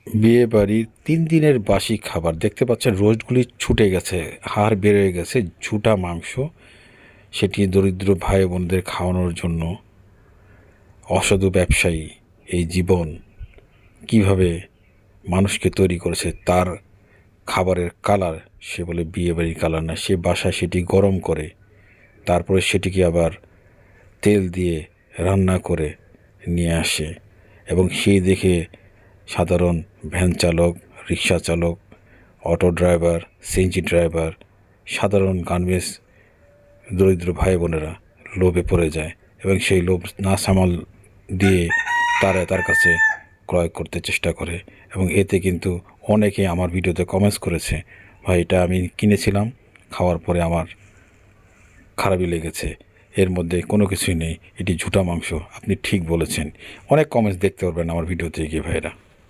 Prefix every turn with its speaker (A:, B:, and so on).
A: বিয়ে বাড়ির ৩ দিনের বাসি খাবার দেখতে পাচ্ছেন, রোস্টগুলি ছুটে গেছে, হাড় বের হয়ে গেছে, ঝুটা মাংস। সেটি দরিদ্র ভাই বোনদের খাওয়ানোর জন্য অসাধু ব্যবসায়ী এই জীবন কিভাবে মানুষকে তৈরি করেছে। তার খাবারের কালার সে বলে বিয়েবাড়ির কালার না, সে বাসায় সেটি গরম করে তারপরে সেটিকে আবার তেল দিয়ে রান্না করে নিয়ে আসে, এবং সেই দেখে সাধারণ ভ্যান চালক, রিক্সা চালক, অটো ড্রাইভার, সিএনজি ড্রাইভার, সাধারণ গার্মেন্টস দরিদ্র ভাই বোনেরা লোভে পড়ে যায় এবং সেই লোভ না সামাল দিয়ে তার কাছে ক্রয় করতে চেষ্টা করে। এবং এতে কিন্তু অনেকে আমার ভিডিওতে কমেন্টস করেছে, ভাই এটা আমি কিনেছিলাম, খাওয়ার পরে আমার খারাপই লেগেছে, এর মধ্যে কোনো কিছুই নেই, এটি ঝুটা মাংস। আপনি ঠিক বলেছেন। অনেক কমেন্টস দেখতে পারবেন আমার ভিডিওতে গিয়ে ভাইরা।